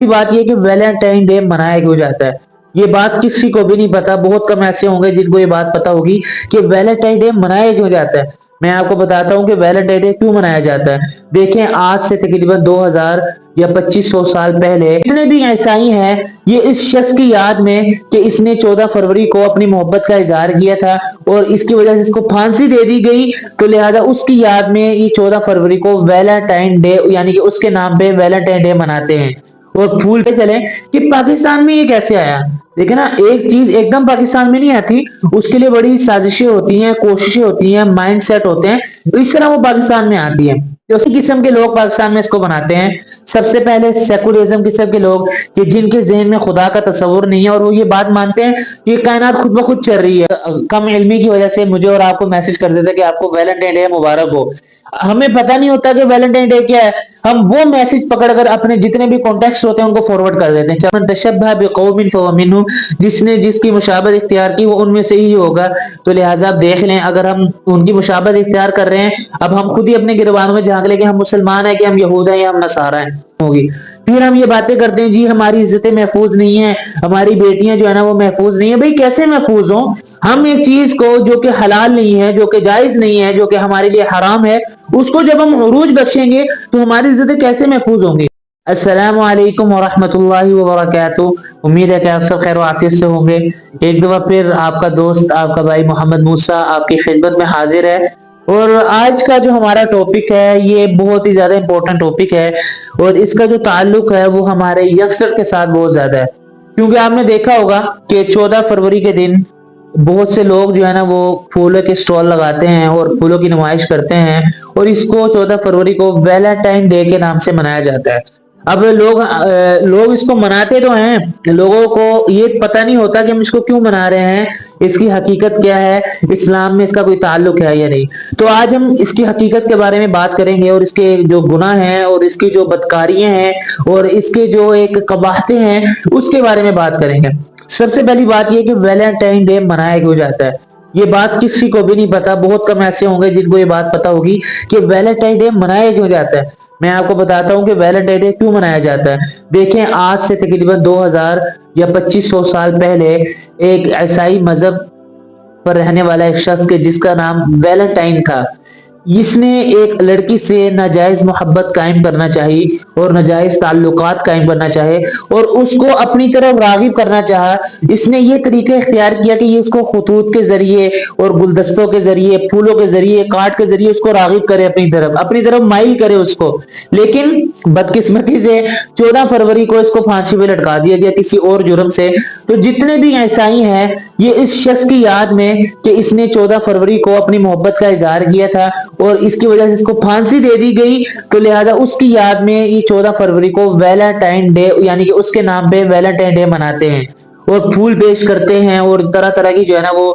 बात ये कि वैलेंटाइन डे मनाया क्यों जाता है, ये बात किसी को भी नहीं पता। बहुत कम ऐसे होंगे जिनको ये बात पता होगी कि वैलेंटाइन डे मनाया क्यों जाता है। मैं आपको बताता हूँ कि वैलेंटाइन डे क्यों मनाया जाता है। देखें, आज से तकरीबन 2000 या 2500 साल पहले जितने भी ईसाई हैं, ये इस शख्स की याद में कि इसने 14 फरवरी को अपनी मोहब्बत का इजहार किया था और इसकी वजह से इसको फांसी दे दी गई, तो लिहाजा उसकी याद में ये 14 फरवरी को वैलेंटाइन डे यानी कि उसके नाम पे वैलेंटाइन डे मनाते हैं। और भूल के चले कि पाकिस्तान में ये कैसे आया। देखिए ना, एक चीज एकदम पाकिस्तान में नहीं आती, उसके लिए बड़ी साजिशें होती हैं, कोशिशें होती हैं, माइंड सेट होते हैं, तो इस तरह वो पाकिस्तान में आती है। तो उसी किस्म के लोग पाकिस्तान में इसको बनाते हैं। सबसे पहले सेकुलरिज्म किस्म के लोग कि जिनके जहन में खुदा का तस्वुर नहीं है और वो ये बात मानते हैं कि कायनात खुद ब खुद चल रही है। कम इल्मी की वजह से मुझे और आपको मैसेज कर देते कि आपको वैलेंटाइन डे मुबारक हो। हमें पता नहीं होता कि वैलेंटाइन डे क्या है, हम वो मैसेज पकड़कर अपने जितने भी कॉन्टेक्ट होते हैं उनको फॉरवर्ड कर देते हैं। चमन तशब्बह बिकौमिन फहुव मिनहुम, जिसने जिसकी मुशाबहत इख्तियार की वो उनमें से ही होगा। तो लिहाजा आप देख लें, अगर हम उनकी मुशाबहत इख्तियार कर रहे हैं, अब हम खुद ही अपने गिरबानों में झांक ले कि हम मुसलमान हैं कि हम यहूद हैं या हम नसारा हैं होगी। फिर हम ये बातें करते हैं जी हमारी इज्जतें महफूज नहीं है, हमारी बेटियां जो है ना वो महफूज नहीं है। भाई कैसे महफूज हो? हम एक चीज को जो कि हलाल नहीं है, जो कि जायज नहीं है, जो कि हमारे लिए हराम है, उसको जब हम उरूज बख्शेंगे तो हमारी इज्जतें कैसे महफूज होंगी। अस्सलामु अलैकुम वरहमतुल्लाहि वबरकातुहू। उम्मीद है कि आप सब खैर आफियत से होंगे। एक दफा फिर आपका दोस्त, आपका भाई मोहम्मद मूसा आपकी खिदमत में हाजिर है। और आज का जो हमारा टॉपिक है ये बहुत ही ज्यादा इंपॉर्टेंट टॉपिक है और इसका जो ताल्लुक है वो हमारे यंगस्टर के साथ बहुत ज्यादा है। क्योंकि आपने देखा होगा कि 14 फरवरी के दिन बहुत से लोग जो है ना वो फूलों के स्टॉल लगाते हैं और फूलों की नुमाइश करते हैं और इसको 14 फरवरी को वैलेंटाइन डे के नाम से मनाया जाता है। अब लोग इसको मनाते तो हैं, लोगों को ये पता नहीं होता कि हम इसको क्यों मना रहे हैं, इसकी हकीकत क्या है, इस्लाम में इसका कोई ताल्लुक है या नहीं। तो आज हम इसकी हकीकत के बारे में बात करेंगे और इसके जो गुनाह हैं और इसकी जो बदकारियां हैं और इसके जो एक कबाहतें हैं उसके बारे में बात करेंगे। सबसे पहली बात यह कि वैलेंटाइन डे मनाया क्यों जाता है, ये बात किसी को भी नहीं पता। बहुत कम ऐसे होंगे जिनको ये बात पता होगी कि वैलेंटाइन डे मनाया क्यों जाता है। मैं आपको बताता हूँ कि वैलेंटाइन डे क्यों मनाया जाता है। देखें, आज से तकरीबन 2000 या 2500 साल पहले एक ईसाई मजहब पर रहने वाला एक शख्स के जिसका नाम वैलेंटाइन था, इसने एक लड़की से नाजायज मोहब्बत कायम करना चाहिए और नाजायज ताल्लुकात कायम करना चाहे और उसको अपनी तरफ रागिब करना चाहा। इसने ये तरीके इख्तियार किया कि ये इसको खतूत के जरिए और गुलदस्तों के जरिए, फूलों के जरिए, कार्ड के जरिए उसको रागिब करे, अपनी तरफ माइल करे उसको। लेकिन बदकिस्मती से 14 फरवरी को इसको फांसी पे लटका दिया गया किसी और जुर्म से। तो जितने भी ईसाई हैं ये इस शख्स की याद में कि इसने 14 फरवरी को अपनी मोहब्बत का इजहार किया था और इसकी वजह से इसको फांसी दे दी गई, तो लिहाजा उसकी याद में ये 14 फरवरी को वैलेंटाइन डे यानी कि उसके नाम पे वैलेंटाइन डे मनाते हैं और फूल पेश करते हैं और तरह तरह की जो है ना वो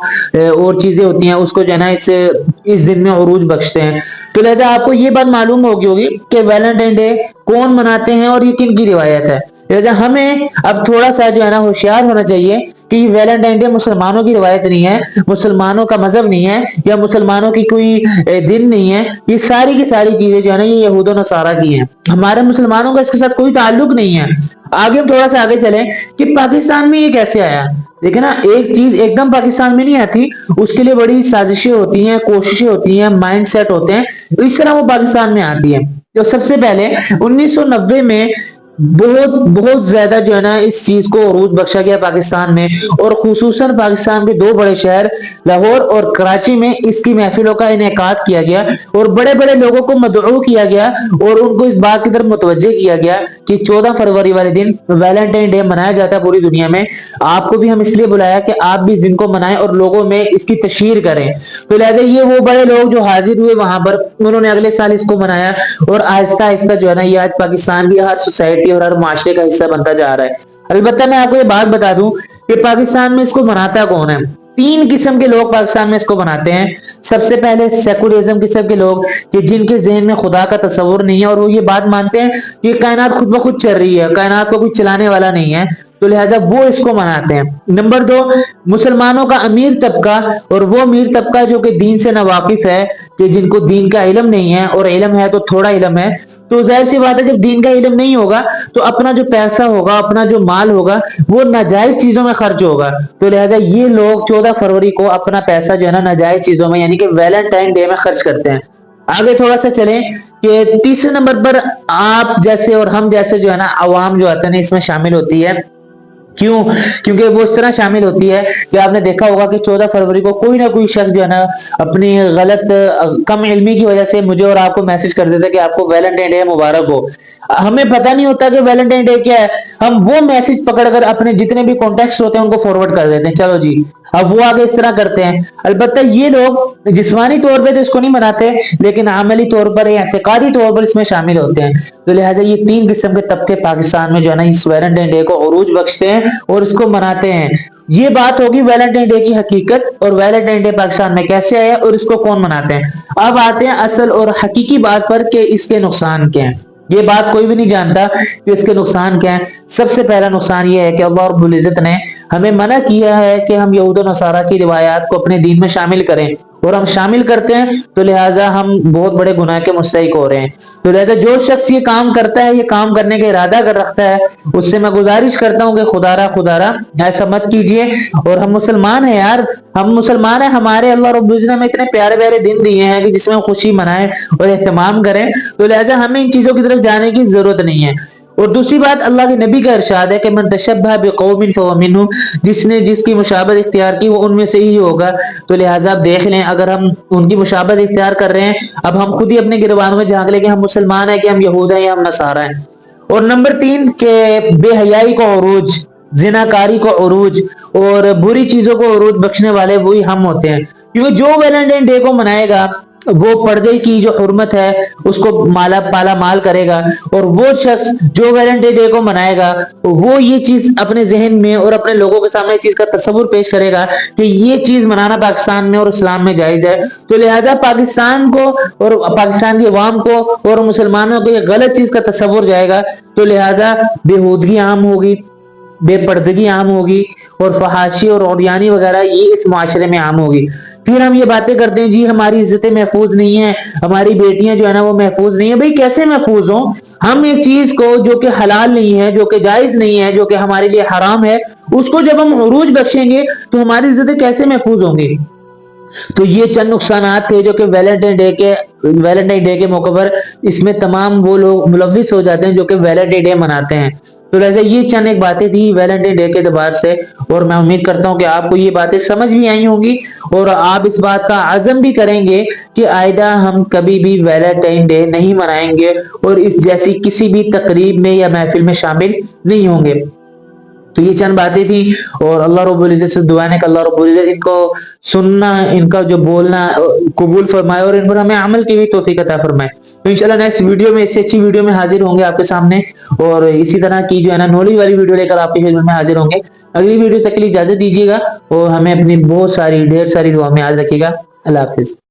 और चीजें होती हैं उसको जो है ना इस दिन में उरूज बख्शते हैं। तो लिहाजा आपको ये बात मालूम होगी कि वैलेंटाइन डे कौन मनाते हैं और ये किन की रिवायत है। लिहाजा हमें अब थोड़ा सा जो है ना होशियार होना चाहिए कि वैलेंटाइन डे मुसलमानों की रिवायत नहीं है, मुसलमानों का मजहब नहीं है या मुसलमानों की कोई दिन नहीं है। ये सारी की सारी चीजें जो है ना ये यहूद और नसारा की हैं, हमारे मुसलमानों का इसके साथ कोई ताल्लुक नहीं है। आगे हम थोड़ा सा आगे चले कि पाकिस्तान में ये कैसे आया। देखिए ना, एक चीज एकदम पाकिस्तान में नहीं आती, उसके लिए बड़ी साजिशें होती हैं, कोशिशें होती हैं, माइंड सेट होते हैं, तो इस तरह वो पाकिस्तान में आती है। तो सबसे पहले 1990 में बहुत बहुत ज्यादा जो है ना इस चीज को उरूज बख्शा गया पाकिस्तान में और खुसूसन पाकिस्तान के दो बड़े शहर लाहौर और कराची में इसकी महफिलों का इनेकाद किया गया और बड़े बड़े लोगों को मदऊ किया गया और उनको इस बात की तरफ मुतवज्जे किया गया कि 14 फरवरी वाले दिन वैलेंटाइन डे मनाया जाता है पूरी दुनिया में। आपको भी हम इसलिए बुलाया कि आप भी इस दिन को मनाएं और लोगों में इसकी तशहीर करें। तो लिहाजा ये वो बड़े लोग जो हाजिर हुए वहां पर, उन्होंने अगले साल इसको मनाया और आहिस्ता आहिस्ता जो है ना ये आज पाकिस्तान भी हर सोसाइटी और हर माशरे का हिस्सा बनता जा रहा है। अलबत्ता मैं आपको ये बात बता दूं कि पाकिस्तान में इसको मनाता कौन है। तीन किस्म के लोग पाकिस्तान में इसको मनाते हैं। सबसे पहले सेकुलरिज्म किस्म के लोग कि जिनके जहन में खुदा का तस्वुर नहीं है और वो ये बात मानते हैं कि कायनात खुद ब खुद चल रही है, कायनात को कोई चलाने वाला नहीं है। تو لہٰذا وہ اس کو مناتے ہیں۔ نمبر 2، مسلمانوں کا امیر طبقہ، اور وہ امیر طبقہ جو کہ دین سے ناواقف ہے، کہ جن کو دین کا علم نہیں ہے، اور علم ہے تو تھوڑا علم ہے، تو ظاہر سی بات ہے جب دین کا علم نہیں ہوگا تو اپنا جو پیسہ ہوگا، اپنا جو مال ہوگا، وہ ناجائز چیزوں میں خرچ ہوگا۔ تو لہٰذا یہ لوگ 14 فروری کو اپنا پیسہ جو ہے نا ناجائز چیزوں میں یعنی کہ ویلنٹائن ڈے میں خرچ کرتے ہیں۔ آگے تھوڑا سا چلیں کہ تیسرے نمبر پر آپ جیسے اور ہم جیسے جو ہے نا عوام جو آتے ہیں اس میں شامل ہوتی ہے۔ کیوں؟ کیونکہ وہ اس طرح شامل ہوتی ہے کہ آپ نے دیکھا ہوگا کہ 14 فروری کو کوئی نہ کوئی شخص جو ہے نا اپنی غلط کم علمی کی وجہ سے مجھے اور آپ کو میسج کر دیتا ہے کہ آپ کو ویلنٹائن ڈے مبارک ہو۔ ہمیں پتہ نہیں ہوتا کہ ویلنٹائن ڈے کیا ہے، ہم وہ میسج پکڑ کر اپنے جتنے بھی کانٹیکٹس ہوتے ہیں ان کو فارورڈ کر دیتے ہیں، چلو جی اب وہ آگے اس طرح کرتے ہیں۔ البتہ یہ لوگ جسمانی طور پہ تو اس کو نہیں مناتے، لیکن عملی طور پر یا اعتقادی طور پر اس میں شامل ہوتے ہیں۔ تو لہٰذا یہ 3 قسم کے طبقے پاکستان میں جو ہے نا اس ویلنٹائن ڈے کو عروج بخشتے ہیں اور اس کو مناتے ہیں۔ یہ بات ہوگی ویلنٹائن ڈے کی حقیقت اور ویلنٹائن ڈے پاکستان میں کیسے آیا اور اس کو کون مناتے ہیں۔ اب آتے ہیں اصل اور حقیقی بات پر کہ اس کے نقصان کیا ہیں۔ یہ بات کوئی بھی نہیں جانتا کہ اس کے نقصان کیا ہیں۔ سب سے پہلا نقصان یہ ہے کہ اللہ رب العزت نے ہمیں منع کیا ہے کہ ہم یہود و نصارہ کی روایات کو اپنے دین میں شامل کریں، اور ہم شامل کرتے ہیں تو لہٰذا ہم بہت بڑے گناہ کے مستحق ہو رہے ہیں۔ تو لہٰذا جو شخص یہ کام کرتا ہے، یہ کام کرنے کا ارادہ کر رکھتا ہے، اس سے میں گزارش کرتا ہوں کہ خدا ایسا مت کیجئے۔ اور ہم مسلمان ہیں یار، ہم مسلمان ہیں، ہمارے اللہ رب العزت نے ہمیں اتنے پیارے پیارے دن دیے ہیں کہ جس میں خوشی منائیں اور اہتمام کریں، تو لہٰذا ہمیں ان چیزوں کی طرف جانے کی ضرورت نہیں ہے۔ اور دوسری بات، اللہ کے نبی کا ارشاد ہے کہ من تشبہ بقوم فہو منہم، جس نے جس کی مشابہت اختیار کی وہ ان میں سے ہی ہوگا۔ تو لہٰذا آپ دیکھ لیں، اگر ہم ان کی مشابہت اختیار کر رہے ہیں، اب ہم خود ہی اپنے گریبانوں میں جھانک لیں کہ ہم مسلمان ہیں کہ ہم یہود ہیں یا ہم نصارہ ہیں۔ اور نمبر 3 کہ بے حیائی کو عروج، زناکاری کو عروج اور بری چیزوں کو عروج بخشنے والے وہی ہم ہوتے ہیں، کیونکہ جو ویلنٹائن ڈے کو منائے گا وہ پردے کی جو حرمت ہے اس کو پالا مال کرے گا، اور وہ شخص جو ویلنٹائن ڈے کو منائے گا وہ یہ چیز اپنے ذہن میں اور اپنے لوگوں کے سامنے چیز کا تصور پیش کرے گا کہ یہ چیز منانا پاکستان میں اور اسلام میں جائز ہے۔ تو لہٰذا پاکستان کو اور پاکستان کی عوام کو اور مسلمانوں کو یہ غلط چیز کا تصور جائے گا، تو لہٰذا بےہودگی عام ہوگی، بے پردگی عام ہوگی، اور فحاشی اور عریانی وغیرہ یہ اس معاشرے میں عام ہوگی۔ پھر ہم یہ باتیں کرتے ہیں جی ہماری عزتیں محفوظ نہیں ہیں، ہماری بیٹیاں جو ہے نا وہ محفوظ نہیں ہیں۔ بھئی کیسے محفوظ ہوں؟ ہم ایک چیز کو جو کہ حلال نہیں ہے، جو کہ جائز نہیں ہے، جو کہ ہمارے لیے حرام ہے، اس کو جب ہم عروج بخشیں گے تو ہماری عزتیں کیسے محفوظ ہوں گی؟ تو یہ چند نقصانات تھے جو کہ ویلنٹائن ڈے کے موقع پر اس میں تمام وہ لوگ ملوث ہو جاتے ہیں جو کہ ویلنٹائن ڈے مناتے ہیں۔ تو لہٰذا یہ چند ایک باتیں تھی ویلنٹائن ڈے کے اعتبار سے، اور میں امید کرتا ہوں کہ آپ کو یہ باتیں سمجھ بھی آئی ہوں گی اور آپ اس بات کا عزم بھی کریں گے کہ آئندہ ہم کبھی بھی ویلنٹائن ڈے نہیں منائیں گے اور اس جیسی کسی بھی تقریب میں یا محفل میں شامل نہیں ہوں گے۔ تو یہ چند باتیں تھیں، اور اللہ رب العزت سے دعا ہے کہ اللہ رب العزت ان کو سننا، ان کا جو بولنا قبول فرمائے اور ان پر ہمیں عمل کی بھی توفیق عطا فرمائے۔ تو انشاءاللہ نیکسٹ ویڈیو میں اس سے اچھی ویڈیو میں حاضر ہوں گے آپ کے سامنے، اور اسی طرح کی جو ہے نا نالج والی ویڈیو لے کر آپ کی خدمت میں حاضر ہوں گے۔ اگلی ویڈیو تک کے لیے اجازت دیجیے گا، اور ہمیں اپنی ڈھیر ساری دعا میں یاد رکھیے گا۔ اللہ حافظ۔